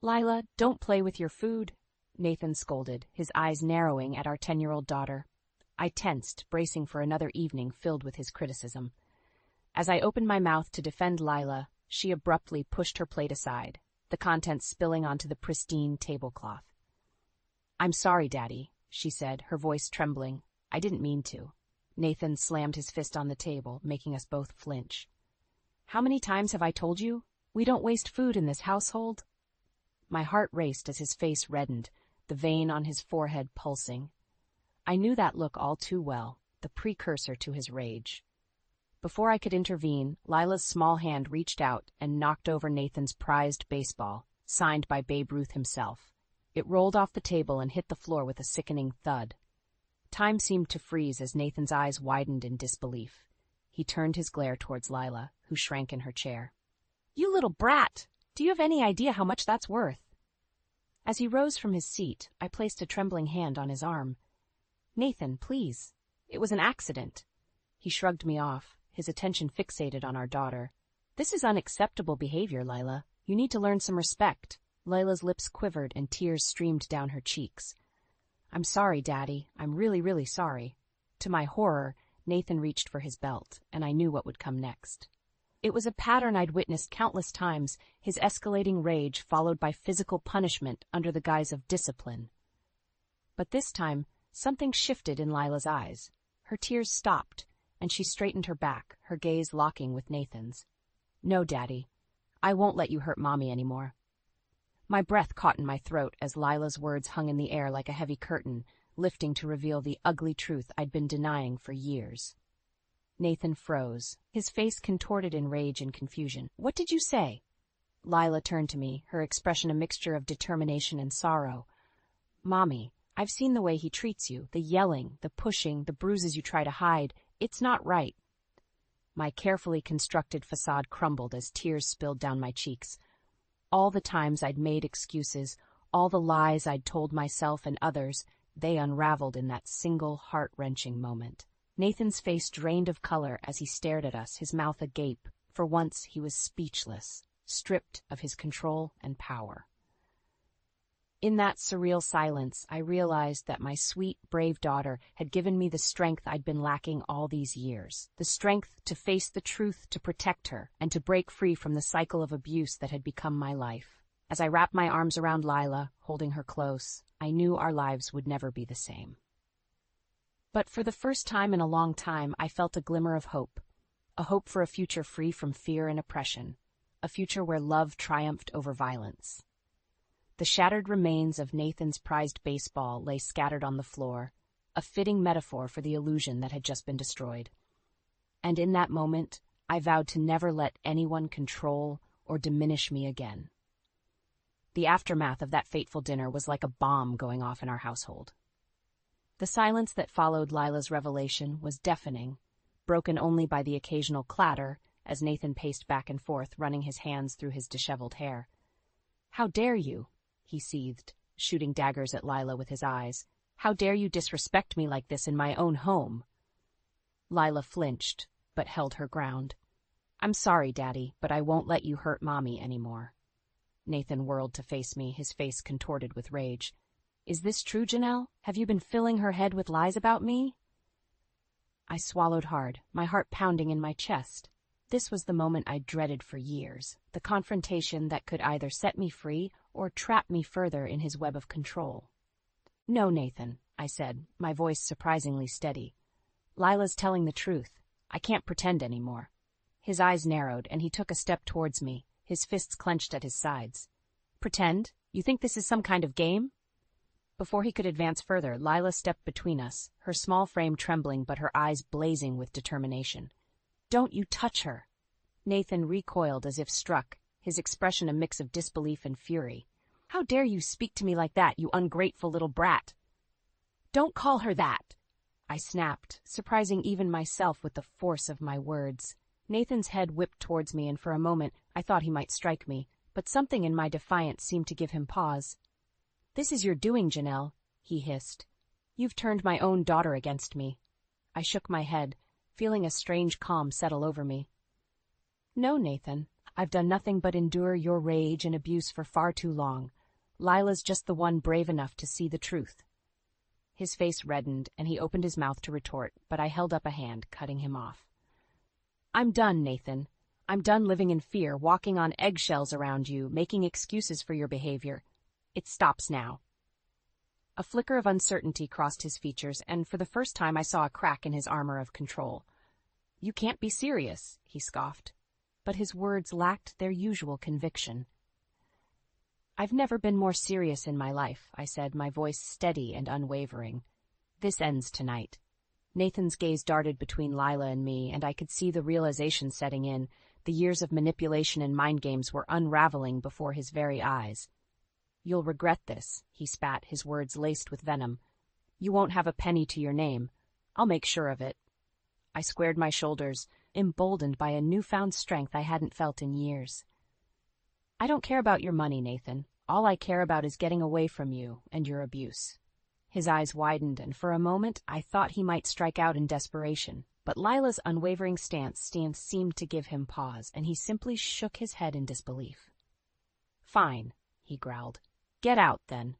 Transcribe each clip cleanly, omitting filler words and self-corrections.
"Lila, don't play with your food," Nathan scolded, his eyes narrowing at our 10-year-old daughter. I tensed, bracing for another evening filled with his criticism. As I opened my mouth to defend Lila, she abruptly pushed her plate aside, the contents spilling onto the pristine tablecloth. "I'm sorry, Daddy," she said, her voice trembling. "I didn't mean to." Nathan slammed his fist on the table, making us both flinch. "How many times have I told you? We don't waste food in this household." My heart raced as his face reddened, the vein on his forehead pulsing. I knew that look all too well, the precursor to his rage. Before I could intervene, Lila's small hand reached out and knocked over Nathan's prized baseball, signed by Babe Ruth himself. It rolled off the table and hit the floor with a sickening thud. Time seemed to freeze as Nathan's eyes widened in disbelief. He turned his glare towards Lila, who shrank in her chair. "You little brat! Do you have any idea how much that's worth?" As he rose from his seat, I placed a trembling hand on his arm. "Nathan, please. It was an accident." He shrugged me off, his attention fixated on our daughter. "This is unacceptable behavior, Lila. You need to learn some respect." Lila's lips quivered and tears streamed down her cheeks. "I'm sorry, Daddy. I'm really, really sorry." To my horror, Nathan reached for his belt, and I knew what would come next. It was a pattern I'd witnessed countless times, his escalating rage followed by physical punishment under the guise of discipline. But this time, something shifted in Lila's eyes. Her tears stopped, and she straightened her back, her gaze locking with Nathan's. "No, Daddy. I won't let you hurt Mommy anymore." My breath caught in my throat as Lila's words hung in the air like a heavy curtain, lifting to reveal the ugly truth I'd been denying for years. Nathan froze, his face contorted in rage and confusion. "What did you say?" Lila turned to me, her expression a mixture of determination and sorrow. "Mommy, I've seen the way he treats you, the yelling, the pushing, the bruises you try to hide. It's not right." My carefully constructed facade crumbled as tears spilled down my cheeks. All the times I'd made excuses, all the lies I'd told myself and others, they unraveled in that single heart-wrenching moment. Nathan's face drained of color as he stared at us, his mouth agape. For once he was speechless, stripped of his control and power. In that surreal silence, I realized that my sweet, brave daughter had given me the strength I'd been lacking all these years. The strength to face the truth, to protect her, and to break free from the cycle of abuse that had become my life. As I wrapped my arms around Lila, holding her close, I knew our lives would never be the same. But for the first time in a long time, I felt a glimmer of hope. A hope for a future free from fear and oppression. A future where love triumphed over violence. The shattered remains of Nathan's prized baseball lay scattered on the floor, a fitting metaphor for the illusion that had just been destroyed. And in that moment, I vowed to never let anyone control or diminish me again. The aftermath of that fateful dinner was like a bomb going off in our household. The silence that followed Lila's revelation was deafening, broken only by the occasional clatter as Nathan paced back and forth, running his hands through his disheveled hair. "How dare you?" he seethed, shooting daggers at Lila with his eyes. "How dare you disrespect me like this in my own home?" Lila flinched, but held her ground. "I'm sorry, Daddy, but I won't let you hurt Mommy anymore." Nathan whirled to face me, his face contorted with rage. "Is this true, Janelle? Have you been filling her head with lies about me?" I swallowed hard, my heart pounding in my chest. This was the moment I'd dreaded for years, the confrontation that could either set me free or trap me further in his web of control. "No, Nathan," I said, my voice surprisingly steady. "Lila's telling the truth. I can't pretend anymore." His eyes narrowed, and he took a step towards me, his fists clenched at his sides. "Pretend? You think this is some kind of game?" Before he could advance further, Lila stepped between us, her small frame trembling but her eyes blazing with determination. "Don't you touch her!" Nathan recoiled as if struck, his expression a mix of disbelief and fury. "How dare you speak to me like that, you ungrateful little brat!" "Don't call her that!" I snapped, surprising even myself with the force of my words. Nathan's head whipped towards me, and for a moment I thought he might strike me, but something in my defiance seemed to give him pause. "This is your doing, Janelle," he hissed. "You've turned my own daughter against me." I shook my head, feeling a strange calm settle over me. "No, Nathan, I've done nothing but endure your rage and abuse for far too long. Lila's just the one brave enough to see the truth." His face reddened, and he opened his mouth to retort, but I held up a hand, cutting him off. "I'm done, Nathan. I'm done living in fear, walking on eggshells around you, making excuses for your behavior. It stops now." A flicker of uncertainty crossed his features, and for the first time I saw a crack in his armor of control. "You can't be serious," he scoffed. But his words lacked their usual conviction. "I've never been more serious in my life," I said, my voice steady and unwavering. "This ends tonight." Nathan's gaze darted between Lila and me, and I could see the realization setting in. The years of manipulation and mind games were unraveling before his very eyes. "You'll regret this," he spat, his words laced with venom. "You won't have a penny to your name. I'll make sure of it." I squared my shoulders, emboldened by a newfound strength I hadn't felt in years. "I don't care about your money, Nathan. All I care about is getting away from you and your abuse." His eyes widened, and for a moment I thought he might strike out in desperation. But Lila's unwavering stance seemed to give him pause, and he simply shook his head in disbelief. "Fine," he growled. "Get out, then.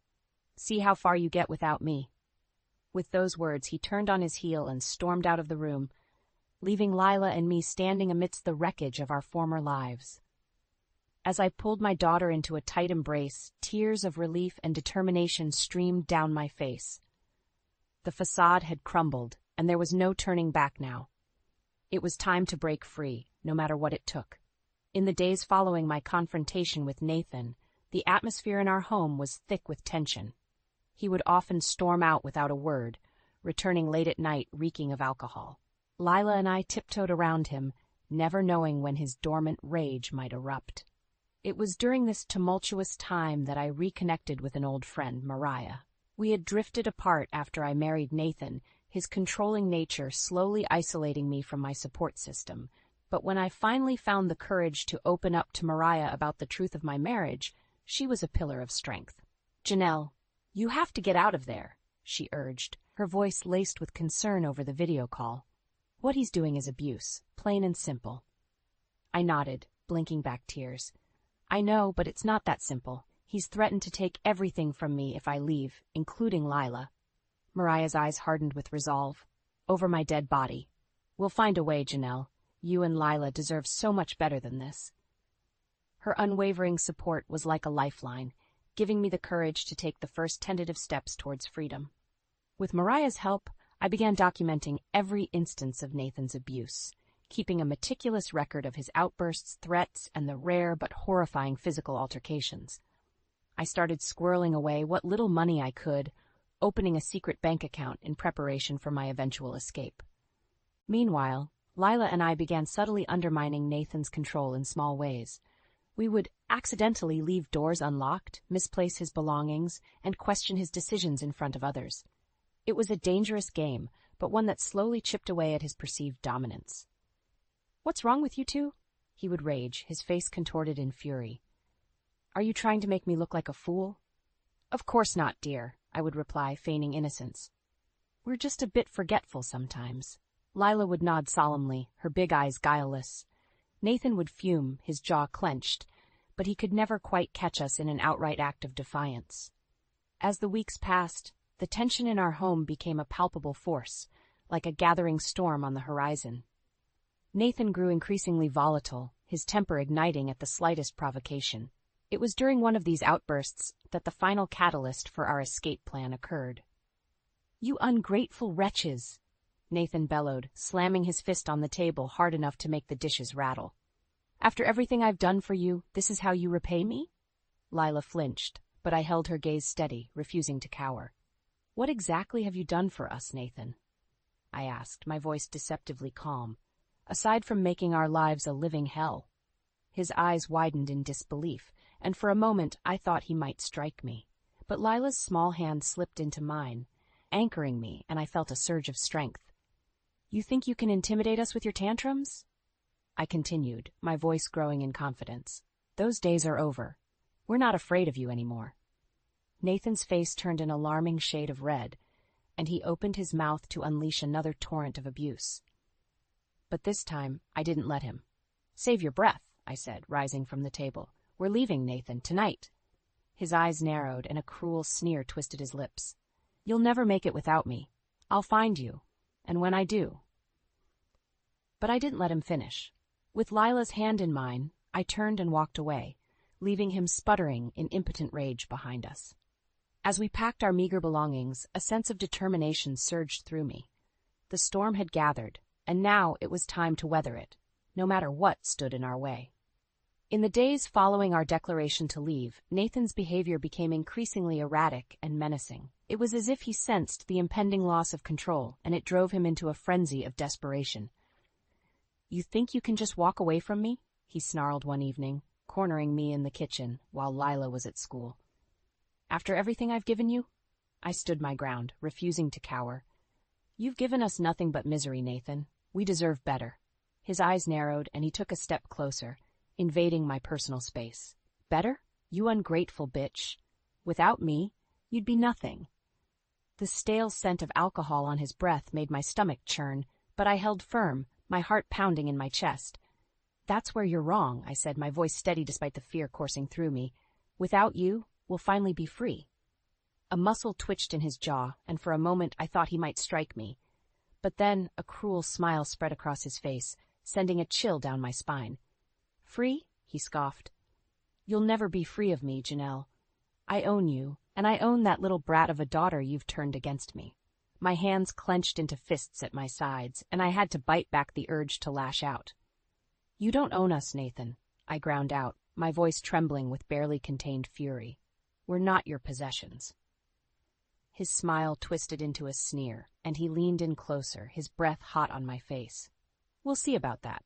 See how far you get without me." With those words, he turned on his heel and stormed out of the room, leaving Lila and me standing amidst the wreckage of our former lives. As I pulled my daughter into a tight embrace, tears of relief and determination streamed down my face. The facade had crumbled, and there was no turning back now. It was time to break free, no matter what it took. In the days following my confrontation with Nathan, the atmosphere in our home was thick with tension. He would often storm out without a word, returning late at night reeking of alcohol. Lila and I tiptoed around him, never knowing when his dormant rage might erupt. It was during this tumultuous time that I reconnected with an old friend, Mariah. We had drifted apart after I married Nathan, his controlling nature slowly isolating me from my support system. But when I finally found the courage to open up to Mariah about the truth of my marriage, she was a pillar of strength. "Janelle, you have to get out of there," she urged, her voice laced with concern over the video call. "What he's doing is abuse, plain and simple." I nodded, blinking back tears. "I know, but it's not that simple. He's threatened to take everything from me if I leave, including Lila." Mariah's eyes hardened with resolve. "Over my dead body. We'll find a way, Janelle. You and Lila deserve so much better than this." Her unwavering support was like a lifeline, giving me the courage to take the first tentative steps towards freedom. With Mariah's help, I began documenting every instance of Nathan's abuse, keeping a meticulous record of his outbursts, threats, and the rare but horrifying physical altercations. I started squirreling away what little money I could, opening a secret bank account in preparation for my eventual escape. Meanwhile, Lila and I began subtly undermining Nathan's control in small ways. We would accidentally leave doors unlocked, misplace his belongings, and question his decisions in front of others. It was a dangerous game, but one that slowly chipped away at his perceived dominance. "What's wrong with you two?" he would rage, his face contorted in fury. "Are you trying to make me look like a fool?" "Of course not, dear," I would reply, feigning innocence. "We're just a bit forgetful sometimes." Lila would nod solemnly, her big eyes guileless. Nathan would fume, his jaw clenched, but he could never quite catch us in an outright act of defiance. As the weeks passed, the tension in our home became a palpable force, like a gathering storm on the horizon. Nathan grew increasingly volatile, his temper igniting at the slightest provocation. It was during one of these outbursts that the final catalyst for our escape plan occurred. "You ungrateful wretches!" Nathan bellowed, slamming his fist on the table hard enough to make the dishes rattle. "After everything I've done for you, this is how you repay me?" Lila flinched, but I held her gaze steady, refusing to cower. "What exactly have you done for us, Nathan?" I asked, my voice deceptively calm. "Aside from making our lives a living hell." His eyes widened in disbelief, and for a moment I thought he might strike me. But Lila's small hand slipped into mine, anchoring me, and I felt a surge of strength. "You think you can intimidate us with your tantrums?" I continued, my voice growing in confidence. "Those days are over. We're not afraid of you anymore." Nathan's face turned an alarming shade of red, and he opened his mouth to unleash another torrent of abuse. But this time, I didn't let him. "Save your breath," I said, rising from the table. We're leaving, Nathan, tonight. His eyes narrowed and a cruel sneer twisted his lips. You'll never make it without me. I'll find you. And when I do. But I didn't let him finish. With Lila's hand in mine, I turned and walked away, leaving him sputtering in impotent rage behind us. As we packed our meager belongings, a sense of determination surged through me. The storm had gathered, and now it was time to weather it, no matter what stood in our way. In the days following our declaration to leave, Nathan's behavior became increasingly erratic and menacing. It was as if he sensed the impending loss of control, and it drove him into a frenzy of desperation. You think you can just walk away from me? He snarled one evening, cornering me in the kitchen while Lila was at school. After everything I've given you? I stood my ground, refusing to cower. You've given us nothing but misery, Nathan. We deserve better. His eyes narrowed, and he took a step closer, invading my personal space. Better? You ungrateful bitch. Without me, you'd be nothing. The stale scent of alcohol on his breath made my stomach churn, but I held firm, my heart pounding in my chest. That's where you're wrong, I said, my voice steady despite the fear coursing through me. Without you, we'll finally be free. A muscle twitched in his jaw, and for a moment I thought he might strike me. But then a cruel smile spread across his face, sending a chill down my spine. Free? He scoffed. You'll never be free of me, Janelle. I own you, and I own that little brat of a daughter you've turned against me. My hands clenched into fists at my sides, and I had to bite back the urge to lash out. You don't own us, Nathan, I ground out, my voice trembling with barely contained fury. We're not your possessions. His smile twisted into a sneer, and he leaned in closer, his breath hot on my face. We'll see about that.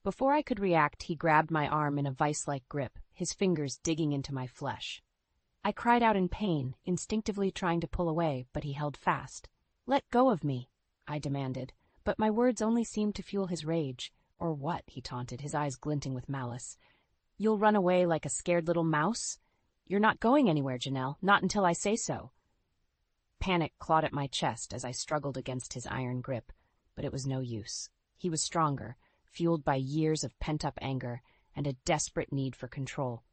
Before I could react, he grabbed my arm in a vice-like grip, his fingers digging into my flesh. I cried out in pain, instinctively trying to pull away, but he held fast. Let go of me, I demanded, but my words only seemed to fuel his rage. Or what, he taunted, his eyes glinting with malice. You'll run away like a scared little mouse? You're not going anywhere, Janelle, not until I say so. Panic clawed at my chest as I struggled against his iron grip, but it was no use. He was stronger, fueled by years of pent-up anger and a desperate need for control.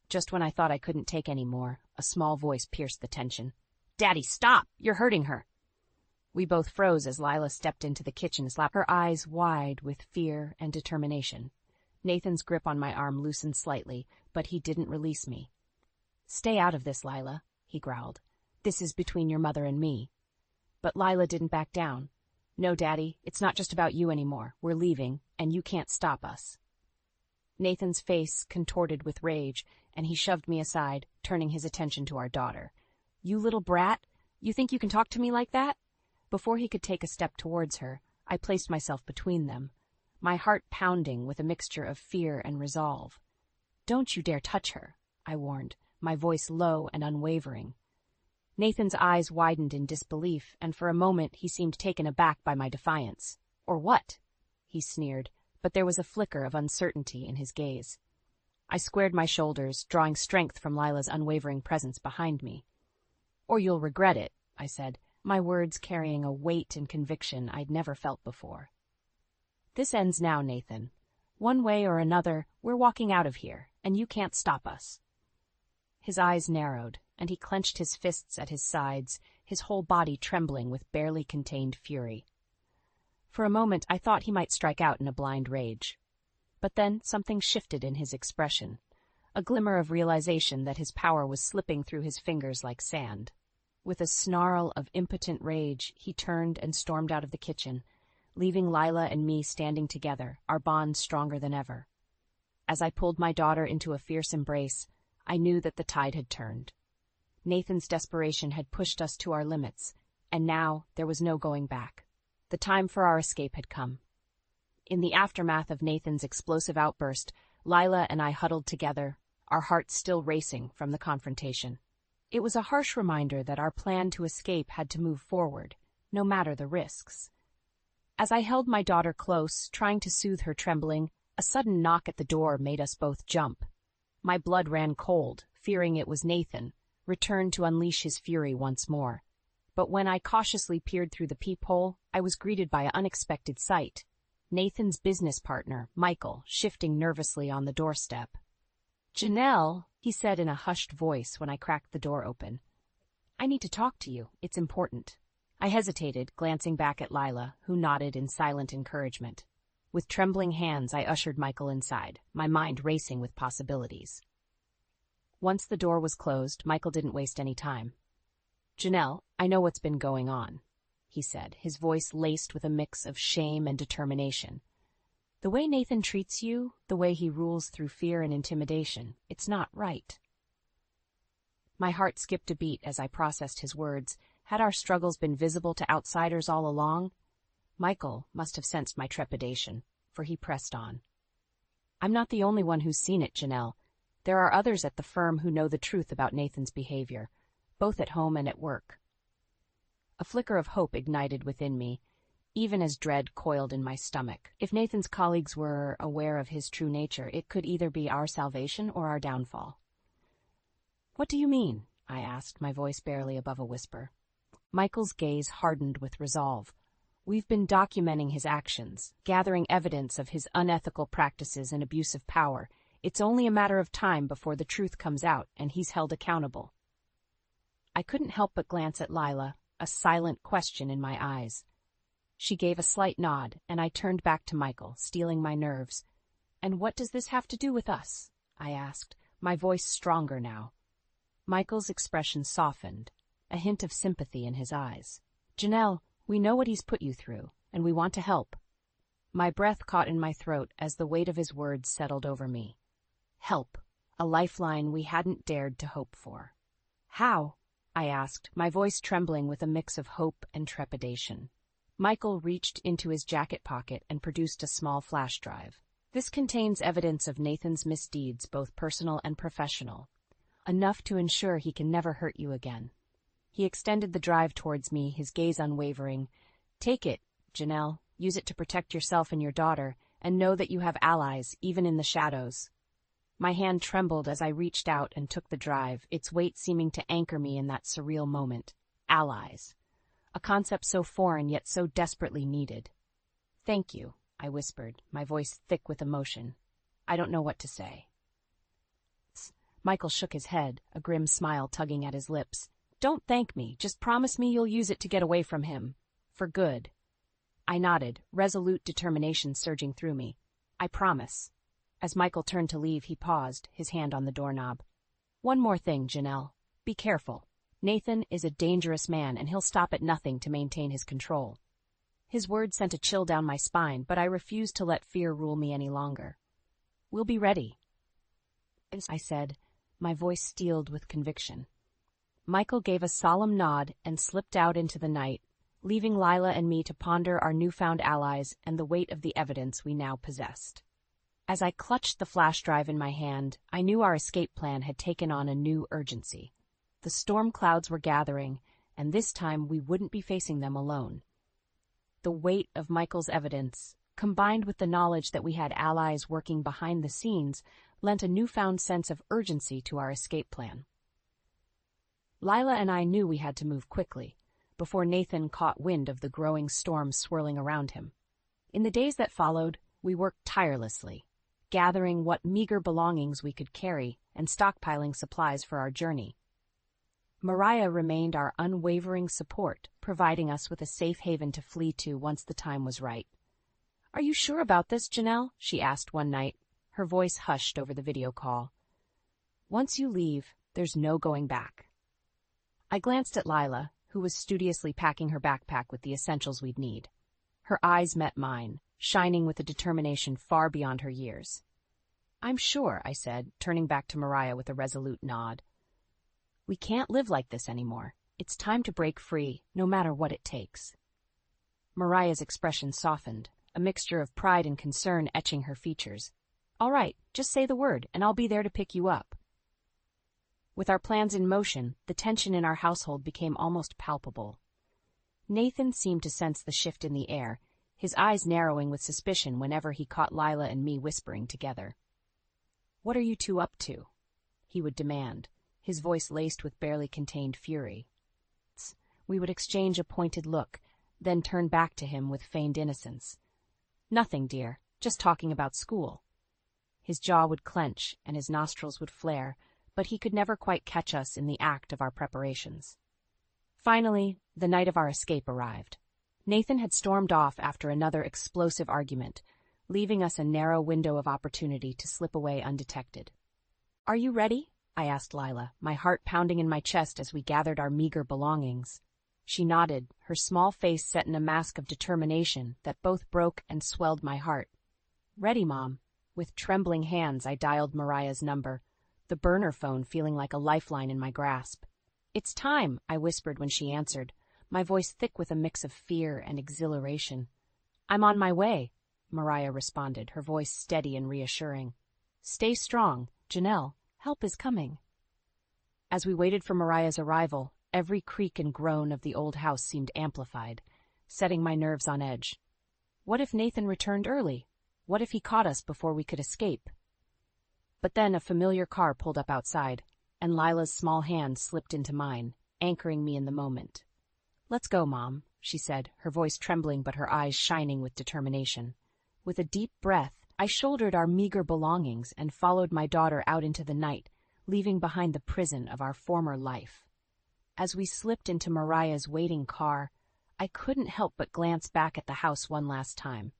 Just when I thought I couldn't take any more, a small voice pierced the tension. Daddy, stop! You're hurting her! We both froze as Lila stepped into the kitchen, her eyes wide with fear and determination. Nathan's grip on my arm loosened slightly, but he didn't release me. Stay out of this, Lila, he growled. This is between your mother and me. But Lila didn't back down. No, Daddy, it's not just about you anymore. We're leaving, and you can't stop us. Nathan's face contorted with rage, and he shoved me aside, turning his attention to our daughter. You little brat, you think you can talk to me like that? Before he could take a step towards her, I placed myself between them, my heart pounding with a mixture of fear and resolve. Don't you dare touch her, I warned, my voice low and unwavering. Nathan's eyes widened in disbelief, and for a moment he seemed taken aback by my defiance. Or what? He sneered, but there was a flicker of uncertainty in his gaze. I squared my shoulders, drawing strength from Lila's unwavering presence behind me. Or you'll regret it, I said, my words carrying a weight and conviction I'd never felt before. This ends now, Nathan. One way or another, we're walking out of here, and you can't stop us. His eyes narrowed, and he clenched his fists at his sides, his whole body trembling with barely contained fury. For a moment I thought he might strike out in a blind rage. But then something shifted in his expression, a glimmer of realization that his power was slipping through his fingers like sand. With a snarl of impotent rage, he turned and stormed out of the kitchen, leaving Lila and me standing together, our bond stronger than ever. As I pulled my daughter into a fierce embrace, I knew that the tide had turned. Nathan's desperation had pushed us to our limits, and now there was no going back. The time for our escape had come. In the aftermath of Nathan's explosive outburst, Lila and I huddled together, our hearts still racing from the confrontation. It was a harsh reminder that our plan to escape had to move forward, no matter the risks. As I held my daughter close, trying to soothe her trembling, a sudden knock at the door made us both jump. My blood ran cold, fearing it was Nathan, returned to unleash his fury once more. But when I cautiously peered through the peephole, I was greeted by an unexpected sight. Nathan's business partner, Michael, shifting nervously on the doorstep. "Janelle," he said in a hushed voice when I cracked the door open. "I need to talk to you. It's important." I hesitated, glancing back at Lila, who nodded in silent encouragement. With trembling hands, I ushered Michael inside, my mind racing with possibilities. Once the door was closed, Michael didn't waste any time. "Janelle, I know what's been going on," he said, his voice laced with a mix of shame and determination. "The way Nathan treats you, the way he rules through fear and intimidation, it's not right." My heart skipped a beat as I processed his words. Had our struggles been visible to outsiders all along? Michael must have sensed my trepidation, for he pressed on. "I'm not the only one who's seen it, Janelle. There are others at the firm who know the truth about Nathan's behavior, both at home and at work." A flicker of hope ignited within me, even as dread coiled in my stomach. If Nathan's colleagues were aware of his true nature, it could either be our salvation or our downfall. "What do you mean?" I asked, my voice barely above a whisper. Michael's gaze hardened with resolve. "We've been documenting his actions, gathering evidence of his unethical practices and abuse of power. It's only a matter of time before the truth comes out and he's held accountable." I couldn't help but glance at Lila, a silent question in my eyes. She gave a slight nod, and I turned back to Michael, steeling my nerves. "And what does this have to do with us?" I asked, my voice stronger now. Michael's expression softened, a hint of sympathy in his eyes. "Janelle, we know what he's put you through, and we want to help." My breath caught in my throat as the weight of his words settled over me. Help, a lifeline we hadn't dared to hope for. "How?" I asked, my voice trembling with a mix of hope and trepidation. Michael reached into his jacket pocket and produced a small flash drive. "This contains evidence of Nathan's misdeeds, both personal and professional. Enough to ensure he can never hurt you again." He extended the drive towards me, his gaze unwavering. "Take it, Janelle. Use it to protect yourself and your daughter, and know that you have allies, even in the shadows." My hand trembled as I reached out and took the drive, its weight seeming to anchor me in that surreal moment. Allies. A concept so foreign yet so desperately needed. "Thank you," I whispered, my voice thick with emotion. "I don't know what to say." Michael shook his head, a grim smile tugging at his lips. "Don't thank me, just promise me you'll use it to get away from him. For good." I nodded, resolute determination surging through me. "I promise." As Michael turned to leave, he paused, his hand on the doorknob. "One more thing, Janelle. Be careful. Nathan is a dangerous man, and he'll stop at nothing to maintain his control." His words sent a chill down my spine, but I refused to let fear rule me any longer. "We'll be ready," I said, my voice steeled with conviction. Michael gave a solemn nod and slipped out into the night, leaving Lila and me to ponder our newfound allies and the weight of the evidence we now possessed. As I clutched the flash drive in my hand, I knew our escape plan had taken on a new urgency. The storm clouds were gathering, and this time we wouldn't be facing them alone. The weight of Michael's evidence, combined with the knowledge that we had allies working behind the scenes, lent a newfound sense of urgency to our escape plan. Lila and I knew we had to move quickly, before Nathan caught wind of the growing storm swirling around him. In the days that followed, we worked tirelessly, gathering what meager belongings we could carry and stockpiling supplies for our journey. Mariah remained our unwavering support, providing us with a safe haven to flee to once the time was right. "Are you sure about this, Janelle?" she asked one night, her voice hushed over the video call. "Once you leave, there's no going back." I glanced at Lila, who was studiously packing her backpack with the essentials we'd need. Her eyes met mine, shining with a determination far beyond her years. "I'm sure," I said, turning back to Mariah with a resolute nod. "We can't live like this anymore. It's time to break free, no matter what it takes." Mariah's expression softened, a mixture of pride and concern etching her features. "All right, just say the word, and I'll be there to pick you up." With our plans in motion, the tension in our household became almost palpable. Nathan seemed to sense the shift in the air, his eyes narrowing with suspicion whenever he caught Lila and me whispering together. "What are you two up to?" he would demand, his voice laced with barely contained fury. We would exchange a pointed look, then turn back to him with feigned innocence. Nothing, dear. Just talking about school. His jaw would clench and his nostrils would flare, but he could never quite catch us in the act of our preparations. Finally, the night of our escape arrived. Nathan had stormed off after another explosive argument, leaving us a narrow window of opportunity to slip away undetected. "Are you ready?" I asked Lila, my heart pounding in my chest as we gathered our meager belongings. She nodded, her small face set in a mask of determination that both broke and swelled my heart. "Ready, Mom." With trembling hands, I dialed Mariah's number, the burner phone feeling like a lifeline in my grasp. "It's time," I whispered when she answered, my voice thick with a mix of fear and exhilaration. "I'm on my way," Mariah responded, her voice steady and reassuring. "Stay strong, Janelle. Help is coming." As we waited for Mariah's arrival, every creak and groan of the old house seemed amplified, setting my nerves on edge. What if Nathan returned early? What if he caught us before we could escape? But then a familiar car pulled up outside, and Lila's small hand slipped into mine, anchoring me in the moment. "Let's go, Mom," she said, her voice trembling but her eyes shining with determination. With a deep breath, I shouldered our meager belongings and followed my daughter out into the night, leaving behind the prison of our former life. As we slipped into Mariah's waiting car, I couldn't help but glance back at the house one last time.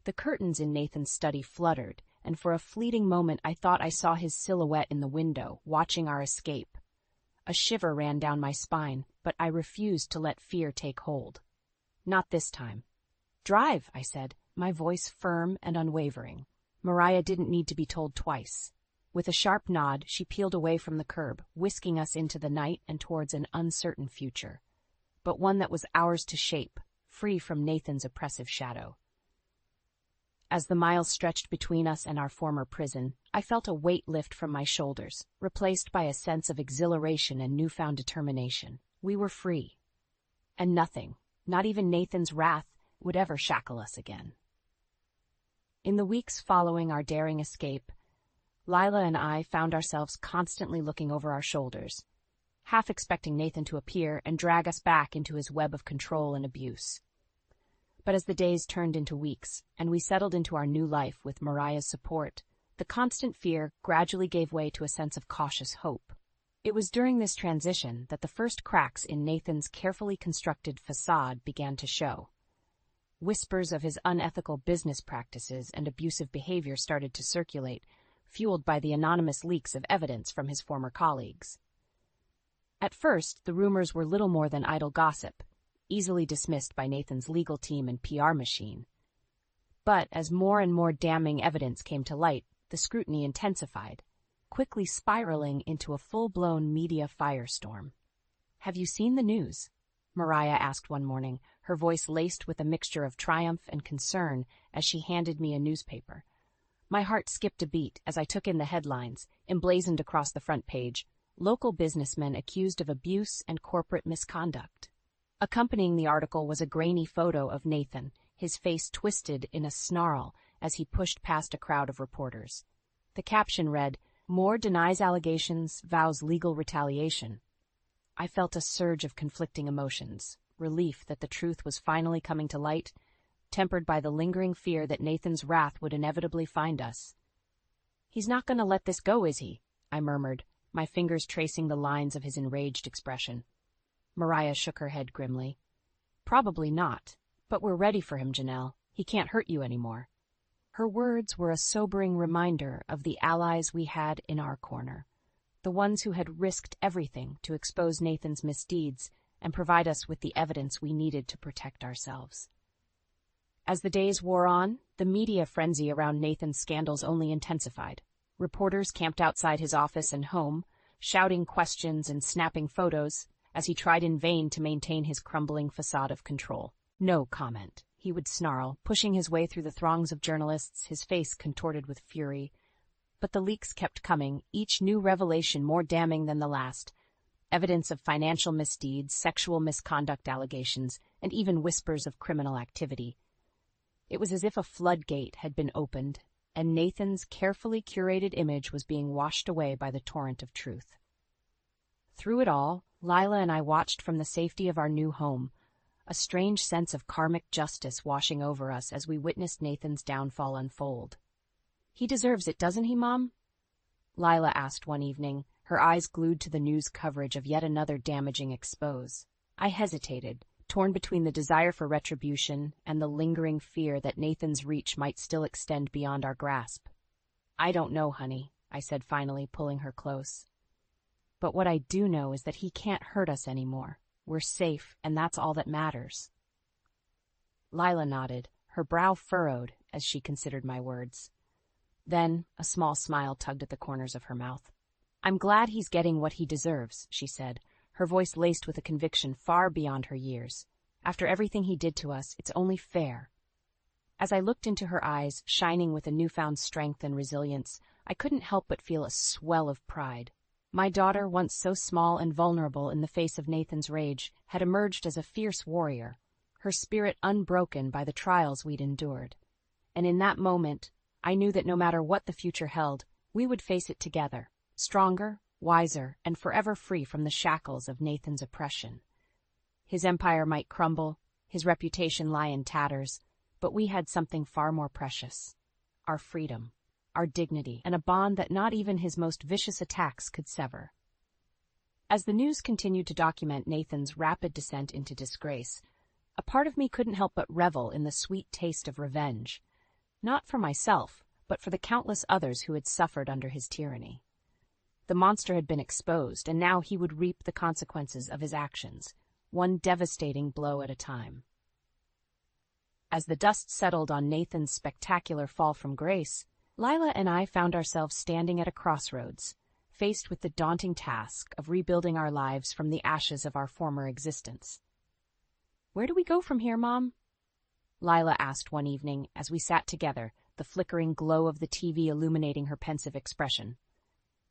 The curtains in Nathan's study fluttered, and for a fleeting moment I thought I saw his silhouette in the window, watching our escape. A shiver ran down my spine, but I refused to let fear take hold. "Not this time." "Drive," I said, my voice firm and unwavering. Mariah didn't need to be told twice. With a sharp nod, she peeled away from the curb, whisking us into the night and towards an uncertain future, but one that was ours to shape, free from Nathan's oppressive shadow. As the miles stretched between us and our former prison, I felt a weight lift from my shoulders, replaced by a sense of exhilaration and newfound determination. We were free. And nothing, not even Nathan's wrath, would ever shackle us again. In the weeks following our daring escape, Lila and I found ourselves constantly looking over our shoulders, half expecting Nathan to appear and drag us back into his web of control and abuse. But as the days turned into weeks, and we settled into our new life with Mariah's support, the constant fear gradually gave way to a sense of cautious hope. It was during this transition that the first cracks in Nathan's carefully constructed facade began to show. Whispers of his unethical business practices and abusive behavior started to circulate, fueled by the anonymous leaks of evidence from his former colleagues. At first, the rumors were little more than idle gossip, easily dismissed by Nathan's legal team and PR machine. But as more and more damning evidence came to light, the scrutiny intensified, quickly spiraling into a full-blown media firestorm. "Have you seen the news?" Mariah asked one morning, her voice laced with a mixture of triumph and concern as she handed me a newspaper. My heart skipped a beat as I took in the headlines, emblazoned across the front page: "Local businessmen accused of abuse and corporate misconduct." Accompanying the article was a grainy photo of Nathan, his face twisted in a snarl as he pushed past a crowd of reporters. The caption read, "Moore denies allegations, vows legal retaliation." I felt a surge of conflicting emotions, relief that the truth was finally coming to light, tempered by the lingering fear that Nathan's wrath would inevitably find us. "He's not going to let this go, is he?" I murmured, my fingers tracing the lines of his enraged expression. Mariah shook her head grimly. "Probably not, but we're ready for him, Janelle. He can't hurt you anymore." Her words were a sobering reminder of the allies we had in our corner, the ones who had risked everything to expose Nathan's misdeeds and provide us with the evidence we needed to protect ourselves. As the days wore on, the media frenzy around Nathan's scandals only intensified. Reporters camped outside his office and home, shouting questions and snapping photos, as he tried in vain to maintain his crumbling facade of control. "No comment," he would snarl, pushing his way through the throngs of journalists, his face contorted with fury. But the leaks kept coming, each new revelation more damning than the last. Evidence of financial misdeeds, sexual misconduct allegations, and even whispers of criminal activity. It was as if a floodgate had been opened, and Nathan's carefully curated image was being washed away by the torrent of truth. Through it all, Lila and I watched from the safety of our new home, a strange sense of karmic justice washing over us as we witnessed Nathan's downfall unfold. "He deserves it, doesn't he, Mom?" Lila asked one evening, her eyes glued to the news coverage of yet another damaging expose. I hesitated, torn between the desire for retribution and the lingering fear that Nathan's reach might still extend beyond our grasp. "I don't know, honey," I said finally, pulling her close. "But what I do know is that he can't hurt us anymore. We're safe, and that's all that matters." Lila nodded, her brow furrowed as she considered my words. Then a small smile tugged at the corners of her mouth. "I'm glad he's getting what he deserves," she said, her voice laced with a conviction far beyond her years. "After everything he did to us, it's only fair." As I looked into her eyes, shining with a newfound strength and resilience, I couldn't help but feel a swell of pride. My daughter, once so small and vulnerable in the face of Nathan's rage, had emerged as a fierce warrior, her spirit unbroken by the trials we'd endured. And in that moment, I knew that no matter what the future held, we would face it together, stronger, wiser, and forever free from the shackles of Nathan's oppression. His empire might crumble, his reputation lie in tatters, but we had something far more precious: our freedom, our dignity, and a bond that not even his most vicious attacks could sever. As the news continued to document Nathan's rapid descent into disgrace, a part of me couldn't help but revel in the sweet taste of revenge, not for myself, but for the countless others who had suffered under his tyranny. The monster had been exposed, and now he would reap the consequences of his actions, one devastating blow at a time. As the dust settled on Nathan's spectacular fall from grace, Lila and I found ourselves standing at a crossroads, faced with the daunting task of rebuilding our lives from the ashes of our former existence. "Where do we go from here, Mom?" Lila asked one evening as we sat together, the flickering glow of the TV illuminating her pensive expression.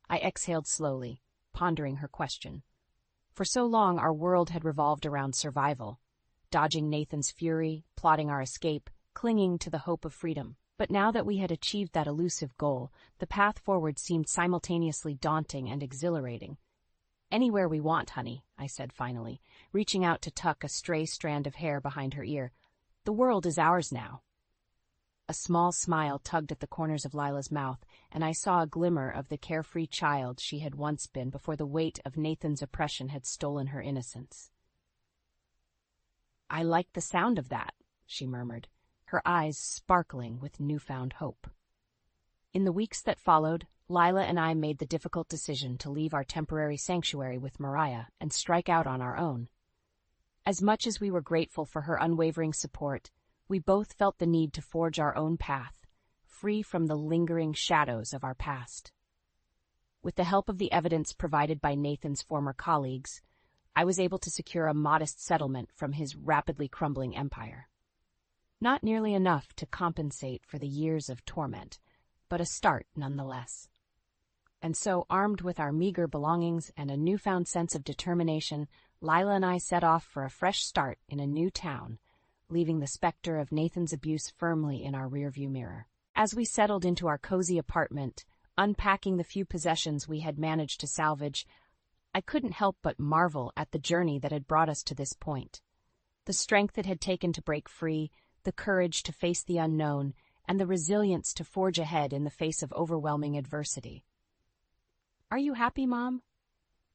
I exhaled slowly, pondering her question. For so long our world had revolved around survival, dodging Nathan's fury, plotting our escape, clinging to the hope of freedom. But now that we had achieved that elusive goal, the path forward seemed simultaneously daunting and exhilarating. "Anywhere we want, honey," I said finally, reaching out to tuck a stray strand of hair behind her ear. "The world is ours now." A small smile tugged at the corners of Lila's mouth, and I saw a glimmer of the carefree child she had once been before the weight of Nathan's oppression had stolen her innocence. "I like the sound of that," she murmured, her eyes sparkling with newfound hope. In the weeks that followed, Lila and I made the difficult decision to leave our temporary sanctuary with Mariah and strike out on our own. As much as we were grateful for her unwavering support, we both felt the need to forge our own path, free from the lingering shadows of our past. With the help of the evidence provided by Nathan's former colleagues, I was able to secure a modest settlement from his rapidly crumbling empire. Not nearly enough to compensate for the years of torment, but a start nonetheless. And so, armed with our meager belongings and a newfound sense of determination, Lila and I set off for a fresh start in a new town, leaving the specter of Nathan's abuse firmly in our rearview mirror. As we settled into our cozy apartment, unpacking the few possessions we had managed to salvage, I couldn't help but marvel at the journey that had brought us to this point. The strength it had taken to break free, the courage to face the unknown, and the resilience to forge ahead in the face of overwhelming adversity. "Are you happy, Mom?"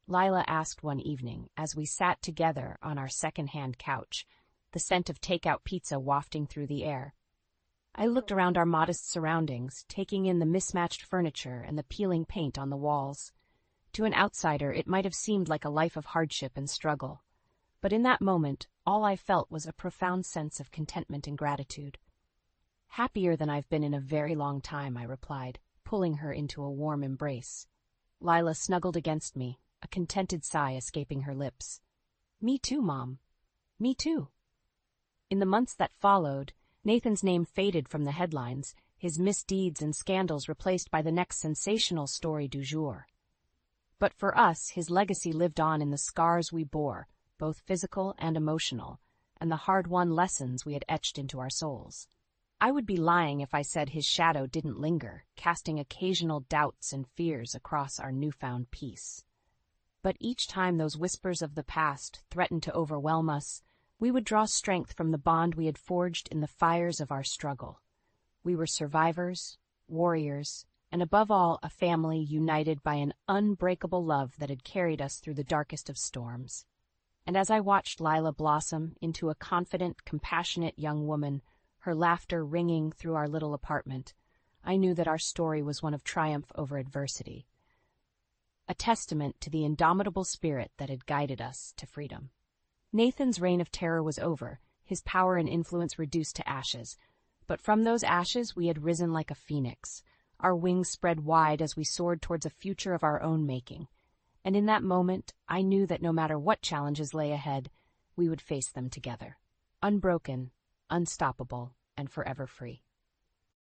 Lila asked one evening as we sat together on our second-hand couch, the scent of takeout pizza wafting through the air. I looked around our modest surroundings, taking in the mismatched furniture and the peeling paint on the walls. To an outsider, it might have seemed like a life of hardship and struggle. But in that moment, all I felt was a profound sense of contentment and gratitude. "Happier than I've been in a very long time," I replied, pulling her into a warm embrace. Lila snuggled against me, a contented sigh escaping her lips. "Me too, Mom. Me too." In the months that followed, Nathan's name faded from the headlines, his misdeeds and scandals replaced by the next sensational story du jour. But for us, his legacy lived on in the scars we bore, both physical and emotional, and the hard-won lessons we had etched into our souls. I would be lying if I said his shadow didn't linger, casting occasional doubts and fears across our newfound peace. But each time those whispers of the past threatened to overwhelm us, We would draw strength from the bond we had forged in the fires of our struggle. We were survivors, warriors, and above all, a family united by an unbreakable love that had carried us through the darkest of storms. And as I watched Lila blossom into a confident, compassionate young woman, her laughter ringing through our little apartment, I knew that our story was one of triumph over adversity, a testament to the indomitable spirit that had guided us to freedom. Nathan's reign of terror was over, his power and influence reduced to ashes. But from those ashes we had risen like a phoenix, our wings spread wide as we soared towards a future of our own making. And in that moment, I knew that no matter what challenges lay ahead, we would face them together, unbroken, unstoppable, and forever free.